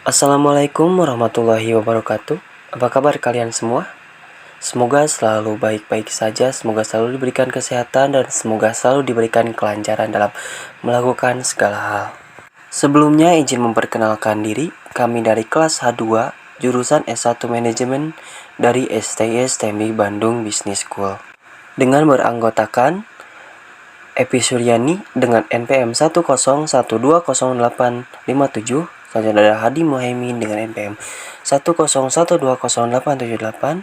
Assalamualaikum warahmatullahi wabarakatuh. Apa kabar kalian semua? Semoga selalu baik-baik saja, semoga selalu diberikan kesehatan, dan semoga selalu diberikan kelancaran dalam melakukan segala hal. Sebelumnya izin memperkenalkan diri, kami dari kelas H2, jurusan S1 Manajemen dari STS TMI Bandung Business School. Dengan beranggotakan Epi Suryani dengan NPM 101200857. Selanjutnya ada Hadi Muhaimin dengan NPM 101200878.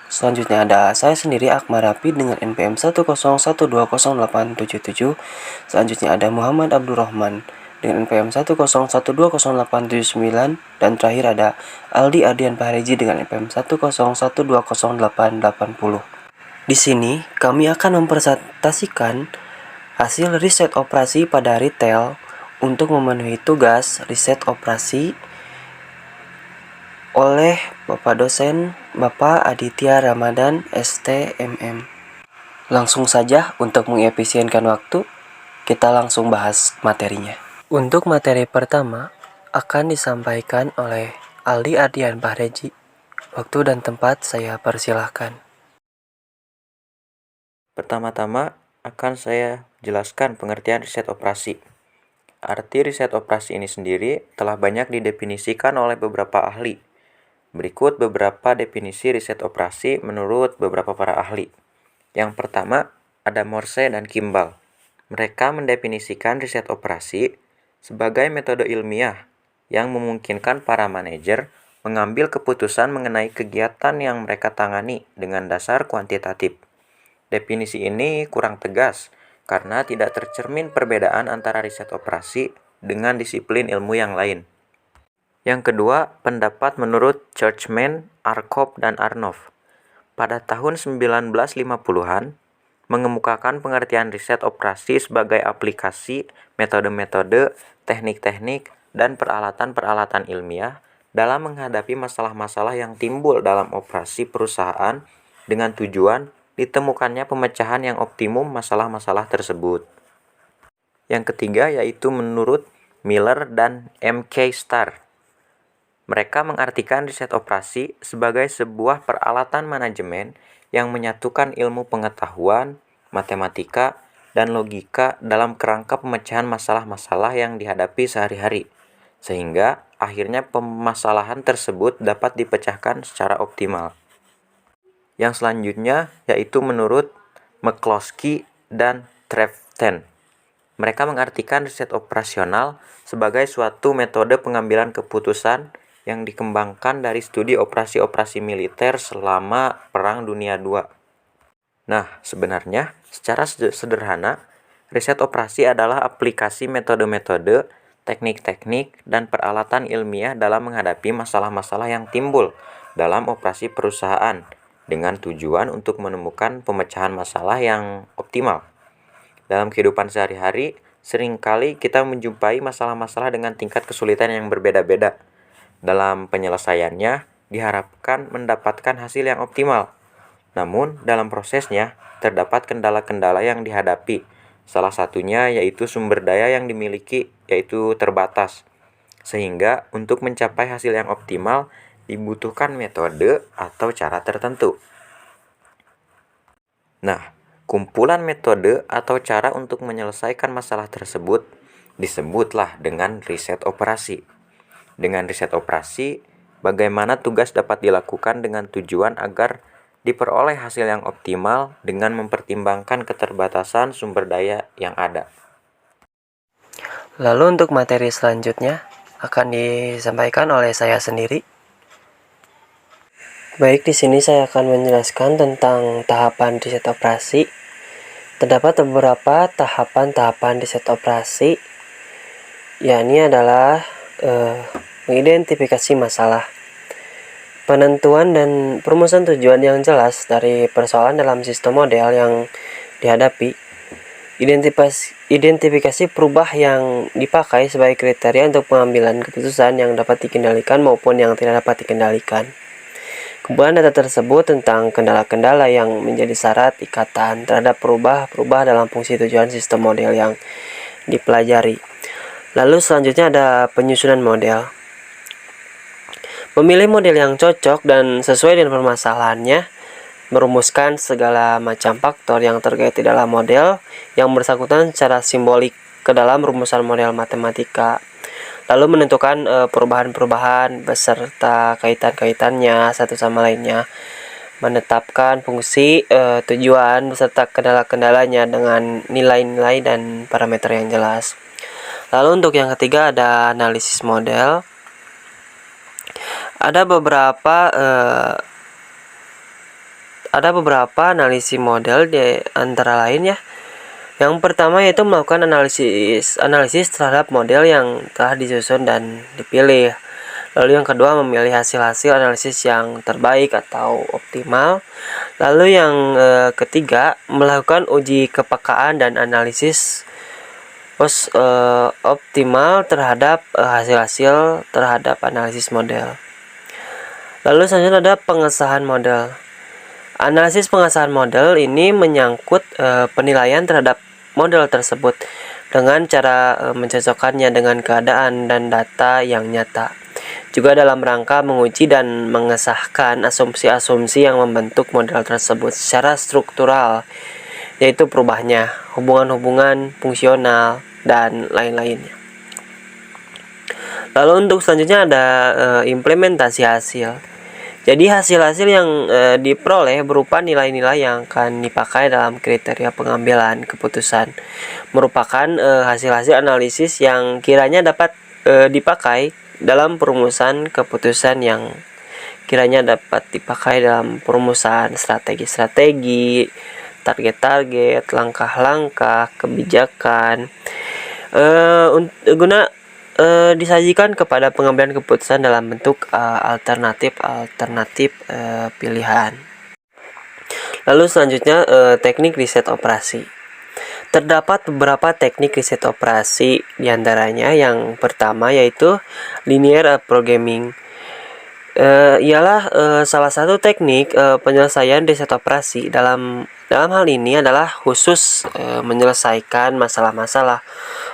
Selanjutnya ada saya sendiri Akmal Rapi dengan NPM 101200877. Selanjutnya ada Muhammad Abdurrahman dengan NPM 101200879. Dan terakhir ada Aldi Ardian Pareji dengan NPM 101200880. Di sini kami akan mempresentasikan hasil riset operasi pada retail untuk memenuhi tugas riset operasi oleh Bapak dosen Bapak Aditya Ramadan STMM. Langsung saja untuk mengefisienkan waktu, kita langsung bahas materinya. Untuk materi pertama akan disampaikan oleh Aldi Ardian Pareji. Waktu dan tempat saya persilahkan. Pertama-tama akan saya jelaskan pengertian riset operasi. Arti riset operasi ini sendiri telah banyak didefinisikan oleh beberapa ahli. Berikut beberapa definisi riset operasi menurut beberapa para ahli. Yang pertama, ada Morse dan Kimball. Mereka mendefinisikan riset operasi sebagai metode ilmiah yang memungkinkan para manajer mengambil keputusan mengenai kegiatan yang mereka tangani dengan dasar kuantitatif. Definisi ini kurang tegas karena tidak tercermin perbedaan antara riset operasi dengan disiplin ilmu yang lain. Yang kedua, pendapat menurut Churchman, Arkoff, dan Arnoff. Pada tahun 1950-an, mengemukakan pengertian riset operasi sebagai aplikasi metode-metode, teknik-teknik, dan peralatan-peralatan ilmiah dalam menghadapi masalah-masalah yang timbul dalam operasi perusahaan dengan tujuan ditemukannya pemecahan yang optimum masalah-masalah tersebut. Yang ketiga yaitu menurut Miller dan M.K. Starr. Mereka mengartikan riset operasi sebagai sebuah peralatan manajemen yang menyatukan ilmu pengetahuan, matematika, dan logika dalam kerangka pemecahan masalah-masalah yang dihadapi sehari-hari, sehingga akhirnya permasalahan tersebut dapat dipecahkan secara optimal. Yang selanjutnya yaitu menurut McCloskey dan Treften. Mereka mengartikan riset operasional sebagai suatu metode pengambilan keputusan yang dikembangkan dari studi operasi-operasi militer selama Perang Dunia II. Nah, sebenarnya secara sederhana, riset operasi adalah aplikasi metode-metode, teknik-teknik, dan peralatan ilmiah dalam menghadapi masalah-masalah yang timbul dalam operasi perusahaan dengan tujuan untuk menemukan pemecahan masalah yang optimal. Dalam kehidupan sehari-hari, seringkali kita menjumpai masalah-masalah dengan tingkat kesulitan yang berbeda-beda. Dalam penyelesaiannya, diharapkan mendapatkan hasil yang optimal. Namun, dalam prosesnya, terdapat kendala-kendala yang dihadapi. Salah satunya yaitu sumber daya yang dimiliki, yaitu terbatas. Sehingga, untuk mencapai hasil yang optimal, dibutuhkan metode atau cara tertentu. Nah, kumpulan metode atau cara untuk menyelesaikan masalah tersebut disebutlah dengan riset operasi. Dengan riset operasi, bagaimana tugas dapat dilakukan dengan tujuan agar diperoleh hasil yang optimal dengan mempertimbangkan keterbatasan sumber daya yang ada. Lalu untuk materi selanjutnya akan disampaikan oleh saya sendiri. Baik, di sini saya akan menjelaskan tentang tahapan riset operasi. Terdapat beberapa tahapan-tahapan riset operasi, yakni adalah mengidentifikasi masalah, penentuan dan perumusan tujuan yang jelas dari persoalan dalam sistem model yang dihadapi, identifikasi perubahan yang dipakai sebagai kriteria untuk pengambilan keputusan yang dapat dikendalikan maupun yang tidak dapat dikendalikan. Kumpulan data tersebut tentang kendala-kendala yang menjadi syarat ikatan terhadap perubahan dalam fungsi tujuan sistem model yang dipelajari. Lalu selanjutnya ada penyusunan model. Memilih model yang cocok dan sesuai dengan permasalahannya, merumuskan segala macam faktor yang terkait di dalam model yang bersangkutan secara simbolik ke dalam rumusan model matematika, lalu menentukan perubahan-perubahan beserta kaitan-kaitannya satu sama lainnya, menetapkan fungsi, tujuan beserta kendala-kendalanya dengan nilai-nilai dan parameter yang jelas. Lalu untuk yang ketiga ada analisis model. Ada beberapa analisis model di antara lain ya. Yang pertama yaitu melakukan analisis terhadap model yang telah disusun dan dipilih. Lalu yang kedua memilih hasil-hasil analisis yang terbaik atau optimal. Lalu yang ketiga melakukan uji kepekaan dan analisis optimal terhadap hasil-hasil terhadap analisis model. Lalu selanjutnya ada pengesahan model. Analisis pengesahan model ini menyangkut penilaian terhadap model tersebut dengan cara mencocokkannya dengan keadaan dan data yang nyata. Juga dalam rangka menguji dan mengesahkan asumsi-asumsi yang membentuk model tersebut secara struktural, yaitu perubahannya, hubungan-hubungan fungsional, dan lain-lainnya. Lalu untuk selanjutnya ada implementasi hasil. Jadi hasil-hasil yang diperoleh berupa nilai-nilai yang akan dipakai dalam kriteria pengambilan keputusan, merupakan hasil-hasil analisis yang kiranya dapat dipakai dalam perumusan keputusan, yang kiranya dapat dipakai dalam perumusan strategi-strategi, target-target, langkah-langkah, kebijakan, guna disajikan kepada pengambilan keputusan dalam bentuk alternatif pilihan. Lalu selanjutnya teknik riset operasi. Terdapat beberapa teknik riset operasi, diantaranya yang pertama yaitu linear programming. Ialah salah satu teknik penyelesaian riset operasi. Dalam hal ini adalah khusus menyelesaikan masalah-masalah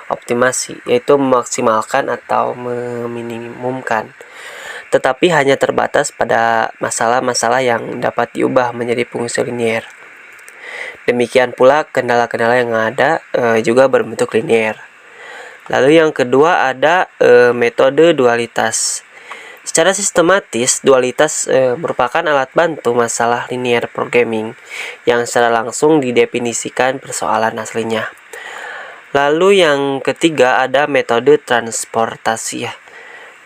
optimasi, yaitu memaksimalkan atau meminimumkan, tetapi hanya terbatas pada masalah-masalah yang dapat diubah menjadi fungsi linear. Demikian pula kendala-kendala yang ada juga berbentuk linear. Lalu yang kedua ada metode dualitas. Secara sistematis, dualitas merupakan alat bantu masalah linear programming yang secara langsung didefinisikan persoalan aslinya. Lalu yang ketiga ada metode transportasi ya.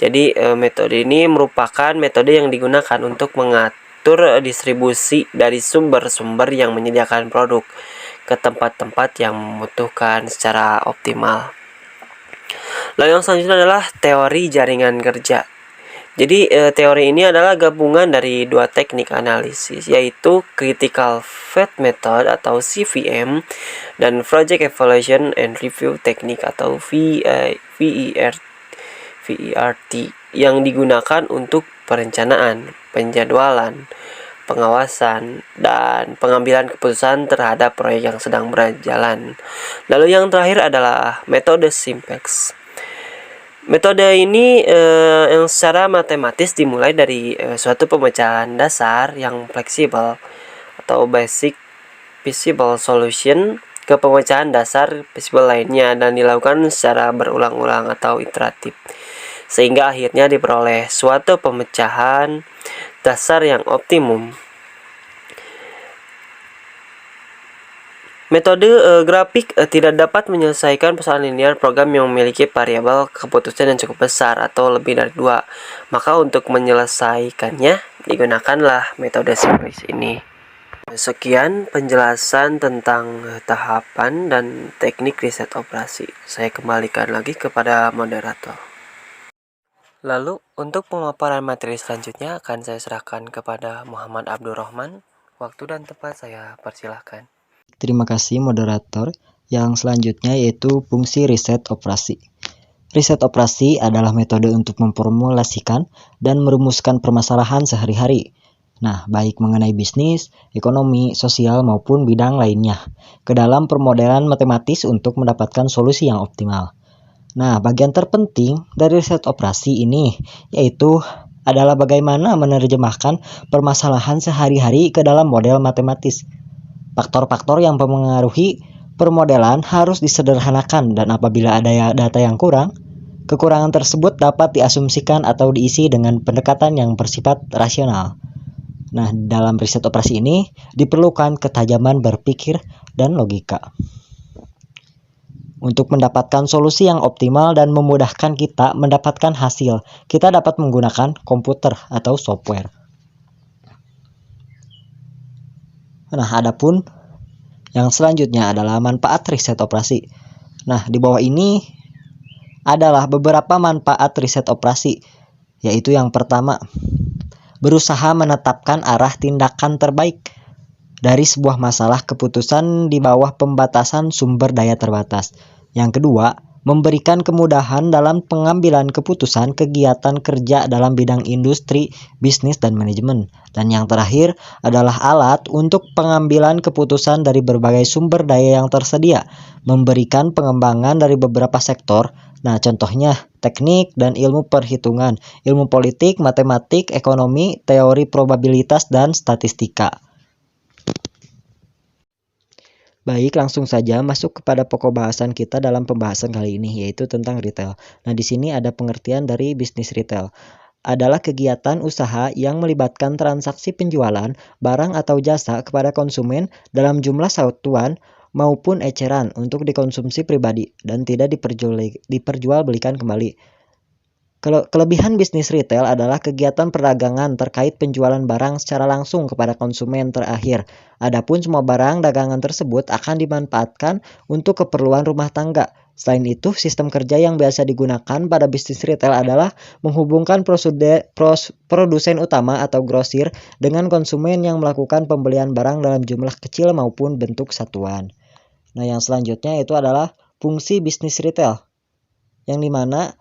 Jadi metode ini merupakan metode yang digunakan untuk mengatur distribusi dari sumber-sumber yang menyediakan produk ke tempat-tempat yang membutuhkan secara optimal. Lalu yang selanjutnya adalah teori jaringan kerja. Jadi teori ini adalah gabungan dari dua teknik analisis, yaitu Critical Path Method atau CVM dan Project Evaluation and Review Technique atau VERT yang digunakan untuk perencanaan, penjadwalan, pengawasan, dan pengambilan keputusan terhadap proyek yang sedang berjalan. Lalu yang terakhir adalah metode Simplex. Metode ini yang secara matematis dimulai dari suatu pemecahan dasar yang fleksibel atau basic feasible solution ke pemecahan dasar feasible lainnya, dan dilakukan secara berulang-ulang atau iteratif, sehingga akhirnya diperoleh suatu pemecahan dasar yang optimum. Metode grafik tidak dapat menyelesaikan persoalan linear program yang memiliki variabel keputusan yang cukup besar atau lebih dari 2. Maka untuk menyelesaikannya digunakanlah metode simplex ini. Sekian penjelasan tentang tahapan dan teknik riset operasi. Saya kembalikan lagi kepada moderator. Lalu untuk pemaparan materi selanjutnya akan saya serahkan kepada Muhammad Abdurrahman. Waktu dan tempat saya persilahkan. Terima kasih moderator. Yang selanjutnya yaitu fungsi riset operasi. Riset operasi adalah metode untuk memformulasikan dan merumuskan permasalahan sehari-hari. Nah, baik mengenai bisnis, ekonomi, sosial maupun bidang lainnya, ke dalam permodelan matematis untuk mendapatkan solusi yang optimal. Nah, bagian terpenting dari riset operasi ini yaitu adalah bagaimana menerjemahkan permasalahan sehari-hari ke dalam model matematis. Faktor-faktor yang mempengaruhi permodelan harus disederhanakan dan apabila ada data yang kurang, kekurangan tersebut dapat diasumsikan atau diisi dengan pendekatan yang bersifat rasional. Nah, dalam riset operasi ini diperlukan ketajaman berpikir dan logika. Untuk mendapatkan solusi yang optimal dan memudahkan kita mendapatkan hasil, kita dapat menggunakan komputer atau software. Nah, adapun yang selanjutnya adalah manfaat riset operasi. Nah, di bawah ini adalah beberapa manfaat riset operasi, yaitu yang pertama, berusaha menetapkan arah tindakan terbaik dari sebuah masalah keputusan di bawah pembatasan sumber daya terbatas. Yang kedua, memberikan kemudahan dalam pengambilan keputusan kegiatan kerja dalam bidang industri, bisnis, dan manajemen. Dan yang terakhir adalah alat untuk pengambilan keputusan dari berbagai sumber daya yang tersedia, memberikan pengembangan dari beberapa sektor. Nah, contohnya teknik dan ilmu perhitungan, ilmu politik, matematik, ekonomi, teori probabilitas, dan statistika. Baik, langsung saja masuk kepada pokok bahasan kita dalam pembahasan kali ini, yaitu tentang retail. Nah, di sini ada pengertian dari bisnis retail. Adalah kegiatan usaha yang melibatkan transaksi penjualan barang atau jasa kepada konsumen dalam jumlah satuan maupun eceran untuk dikonsumsi pribadi dan tidak diperjualbelikan kembali. Kelebihan bisnis retail adalah kegiatan perdagangan terkait penjualan barang secara langsung kepada konsumen terakhir. Adapun semua barang dagangan tersebut akan dimanfaatkan untuk keperluan rumah tangga. Selain itu, sistem kerja yang biasa digunakan pada bisnis retail adalah menghubungkan produsen utama atau grosir dengan konsumen yang melakukan pembelian barang dalam jumlah kecil maupun bentuk satuan. Nah, yang selanjutnya itu adalah fungsi bisnis retail, yang dimana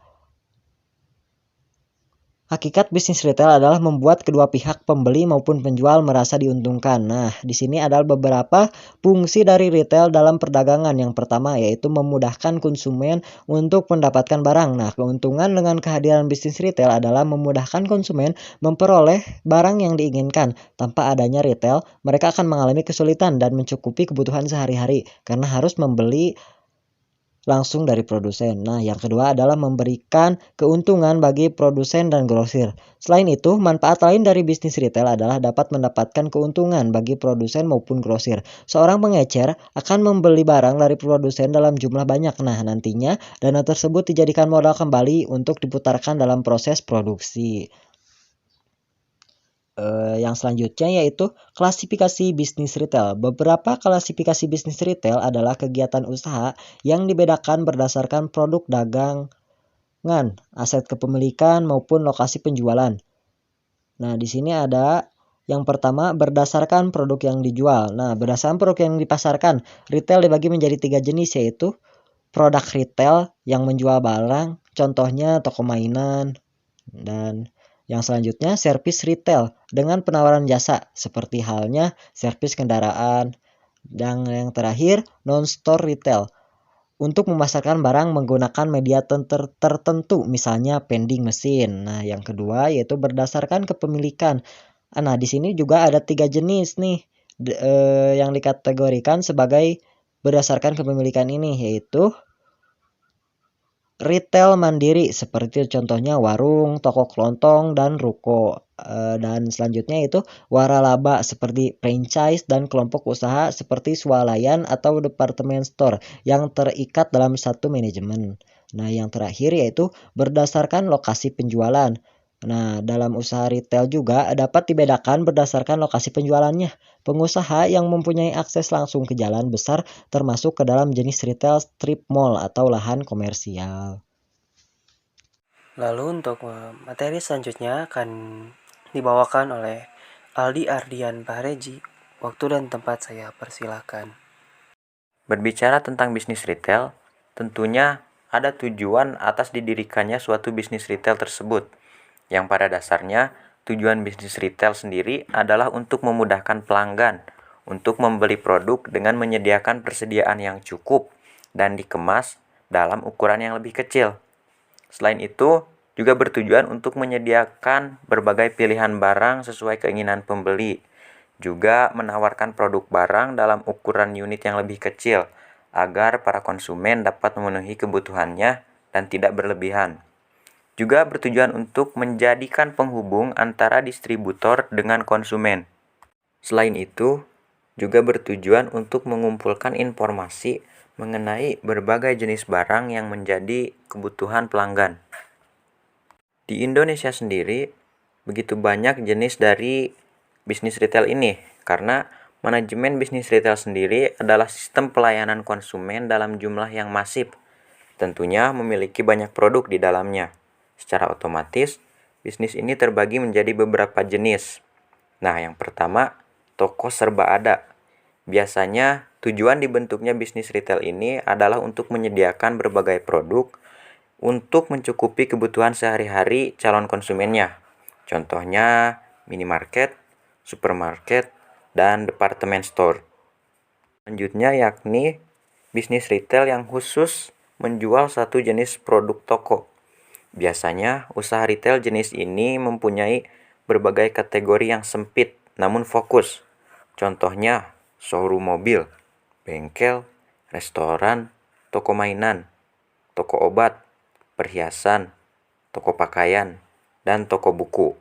hakikat bisnis retail adalah membuat kedua pihak pembeli maupun penjual merasa diuntungkan. Nah, di sini adalah beberapa fungsi dari retail dalam perdagangan. Yang pertama yaitu memudahkan konsumen untuk mendapatkan barang. Nah, keuntungan dengan kehadiran bisnis retail adalah memudahkan konsumen memperoleh barang yang diinginkan. Tanpa adanya retail, mereka akan mengalami kesulitan dan mencukupi kebutuhan sehari-hari karena harus membeli langsung dari produsen. Nah, yang kedua adalah memberikan keuntungan bagi produsen dan grosir. Selain itu, manfaat lain dari bisnis retail adalah dapat mendapatkan keuntungan bagi produsen maupun grosir. Seorang pengecer akan membeli barang dari produsen dalam jumlah banyak. Nah, nantinya dana tersebut dijadikan modal kembali untuk diputarkan dalam proses produksi. Yang selanjutnya yaitu klasifikasi bisnis retail. Beberapa klasifikasi bisnis retail adalah kegiatan usaha yang dibedakan berdasarkan produk dagangan, aset kepemilikan maupun lokasi penjualan. Nah, di sini ada yang pertama berdasarkan produk yang dijual. Nah, berdasarkan produk yang dipasarkan, retail dibagi menjadi 3 jenis, yaitu produk retail yang menjual barang, contohnya toko mainan, dan yang selanjutnya servis retail dengan penawaran jasa seperti halnya servis kendaraan. Dan yang terakhir non-store retail untuk memasarkan barang menggunakan media tertentu, misalnya vending mesin. Nah, yang kedua yaitu berdasarkan kepemilikan. Nah, di sini juga ada 3 jenis nih yang dikategorikan sebagai berdasarkan kepemilikan ini, yaitu retail mandiri seperti contohnya warung, toko kelontong, dan ruko. Dan selanjutnya itu waralaba seperti franchise dan kelompok usaha seperti swalayan atau department store yang terikat dalam satu manajemen. Nah, yang terakhir yaitu berdasarkan lokasi penjualan. Nah, dalam usaha retail juga dapat dibedakan berdasarkan lokasi penjualannya. Pengusaha yang mempunyai akses langsung ke jalan besar termasuk ke dalam jenis retail strip mall atau lahan komersial. Lalu untuk materi selanjutnya akan dibawakan oleh Aldi Ardian Bahreji. Waktu dan tempat saya persilahkan. Berbicara tentang bisnis retail, tentunya ada tujuan atas didirikannya suatu bisnis retail tersebut. Yang pada dasarnya, tujuan bisnis retail sendiri adalah untuk memudahkan pelanggan untuk membeli produk dengan menyediakan persediaan yang cukup dan dikemas dalam ukuran yang lebih kecil. Selain itu, juga bertujuan untuk menyediakan berbagai pilihan barang sesuai keinginan pembeli. Juga menawarkan produk barang dalam ukuran unit yang lebih kecil, agar para konsumen dapat memenuhi kebutuhannya dan tidak berlebihan. Juga bertujuan untuk menjadikan penghubung antara distributor dengan konsumen. Selain itu, juga bertujuan untuk mengumpulkan informasi mengenai berbagai jenis barang yang menjadi kebutuhan pelanggan. Di Indonesia sendiri, begitu banyak jenis dari bisnis retail ini, karena manajemen bisnis retail sendiri adalah sistem pelayanan konsumen dalam jumlah yang masif. Tentunya memiliki banyak produk di dalamnya. Secara otomatis, bisnis ini terbagi menjadi beberapa jenis. Nah, yang pertama, toko serba ada. Biasanya, tujuan dibentuknya bisnis retail ini adalah untuk menyediakan berbagai produk untuk mencukupi kebutuhan sehari-hari calon konsumennya. Contohnya, minimarket, supermarket, dan departemen store. Selanjutnya yakni bisnis retail yang khusus menjual satu jenis produk toko. Biasanya, usaha retail jenis ini mempunyai berbagai kategori yang sempit namun fokus. Contohnya, showroom mobil, bengkel, restoran, toko mainan, toko obat, perhiasan, toko pakaian, dan toko buku.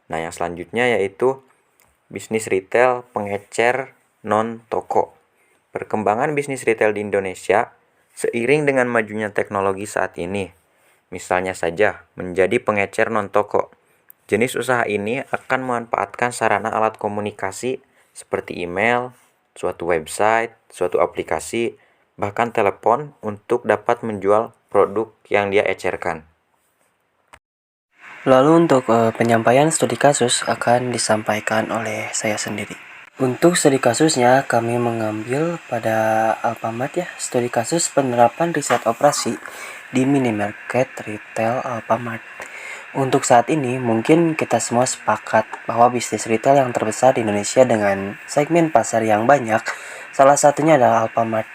Nah, yang selanjutnya yaitu bisnis retail pengecer non-toko. Perkembangan bisnis retail di Indonesia seiring dengan majunya teknologi saat ini. Misalnya saja menjadi pengecer non-toko. Jenis usaha ini akan memanfaatkan sarana alat komunikasi seperti email, suatu website, suatu aplikasi, bahkan telepon untuk dapat menjual produk yang dia ecerkan. Lalu untuk penyampaian studi kasus akan disampaikan oleh saya sendiri. Untuk studi kasusnya kami mengambil pada Alfamart ya, studi kasus penerapan riset operasi di minimarket retail Alfamart. Untuk saat ini mungkin kita semua sepakat bahwa bisnis retail yang terbesar di Indonesia dengan segmen pasar yang banyak, salah satunya adalah Alfamart.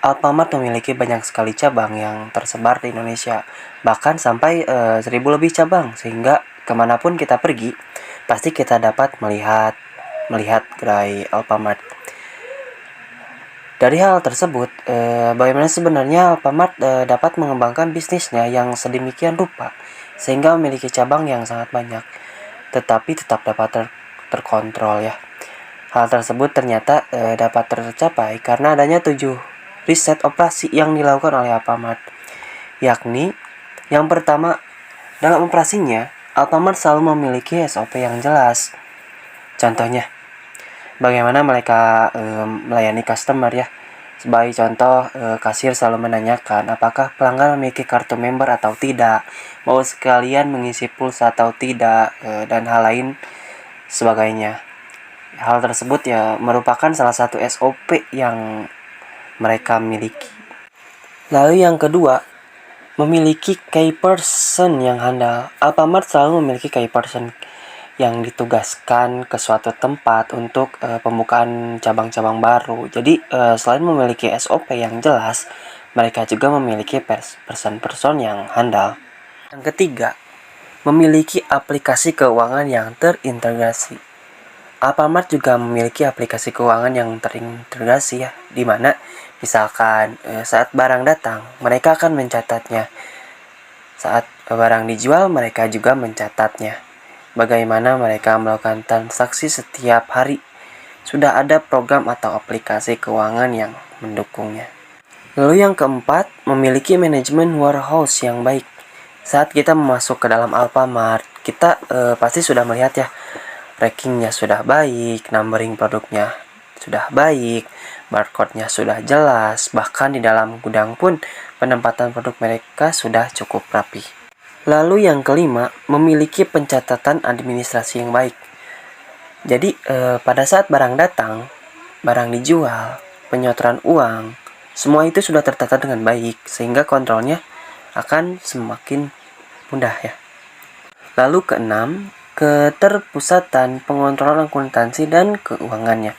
Alfamart memiliki banyak sekali cabang yang tersebar di Indonesia, bahkan sampai 1000 lebih cabang, sehingga kemanapun kita pergi, pasti kita dapat melihat gerai Alfamart. Dari hal tersebut, bagaimana sebenarnya Alfamart dapat mengembangkan bisnisnya yang sedemikian rupa, sehingga memiliki cabang yang sangat banyak, tetapi tetap dapat terkontrol ya. Hal tersebut ternyata dapat tercapai karena adanya 7 riset operasi yang dilakukan oleh Alfamart, yakni yang pertama, dalam operasinya Alfamart selalu memiliki SOP yang jelas. Contohnya, bagaimana mereka melayani customer ya. Sebagai contoh, kasir selalu menanyakan apakah pelanggan memiliki kartu member atau tidak, mau sekalian mengisi pulsa atau tidak, dan hal lain sebagainya. Hal tersebut ya merupakan salah satu SOP yang mereka miliki. Lalu yang kedua, memiliki key person yang handal. Alfamart selalu memiliki key person yang ditugaskan ke suatu tempat untuk pembukaan cabang-cabang baru. Jadi selain memiliki SOP yang jelas, mereka juga memiliki person-person yang handal. Yang ketiga, memiliki aplikasi keuangan yang terintegrasi. Alfamart juga memiliki aplikasi keuangan yang terintegrasi ya, di mana misalkan saat barang datang, mereka akan mencatatnya. Saat barang dijual, mereka juga mencatatnya. Bagaimana mereka melakukan transaksi setiap hari. Sudah ada program atau aplikasi keuangan yang mendukungnya. Lalu yang keempat, memiliki manajemen warehouse yang baik. Saat kita masuk ke dalam Alfamart, kita pasti sudah melihat ya, rankingnya sudah baik, numbering produknya sudah baik, barcode-nya sudah jelas, bahkan di dalam gudang pun penempatan produk mereka sudah cukup rapi. Lalu yang kelima, memiliki pencatatan administrasi yang baik. Jadi pada saat barang datang, barang dijual, penyotoran uang, semua itu sudah tertata dengan baik, sehingga kontrolnya akan semakin mudah ya. Lalu keenam, keterpusatan pengontrolan akuntansi dan keuangannya.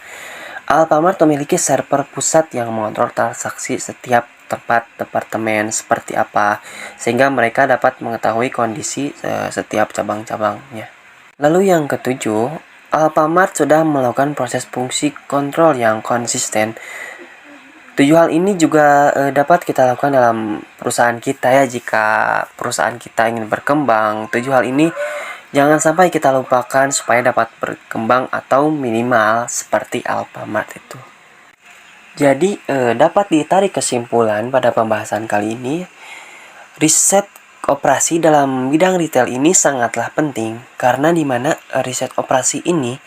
Alfamart memiliki server pusat yang mengontrol transaksi setiap tempat departemen seperti apa, sehingga mereka dapat mengetahui kondisi setiap cabang-cabangnya. Lalu yang ketujuh, Alfamart sudah melakukan proses fungsi kontrol yang konsisten. 7 hal ini juga dapat kita lakukan dalam perusahaan kita ya. Jika perusahaan kita ingin berkembang, 7 hal ini jangan sampai kita lupakan supaya dapat berkembang atau minimal seperti Alfamart itu. Jadi dapat ditarik kesimpulan pada pembahasan kali ini, riset operasi dalam bidang retail ini sangatlah penting karena di mana riset operasi ini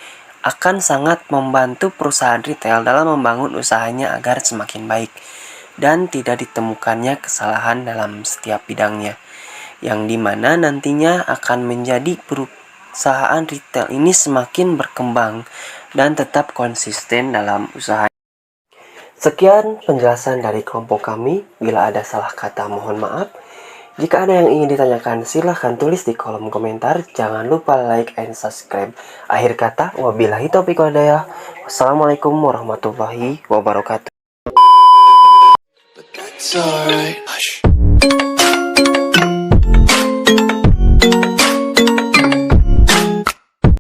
akan sangat membantu perusahaan retail dalam membangun usahanya agar semakin baik dan tidak ditemukannya kesalahan dalam setiap bidangnya, yang dimana nantinya akan menjadi perusahaan retail ini semakin berkembang dan tetap konsisten dalam usaha. Sekian penjelasan dari kelompok kami. Bila ada salah kata mohon maaf. Jika ada yang ingin ditanyakan silahkan tulis di kolom komentar. Jangan lupa like and subscribe. Akhir kata, wabillahi taufiq wal hidayah. Wassalamualaikum warahmatullahi wabarakatuh.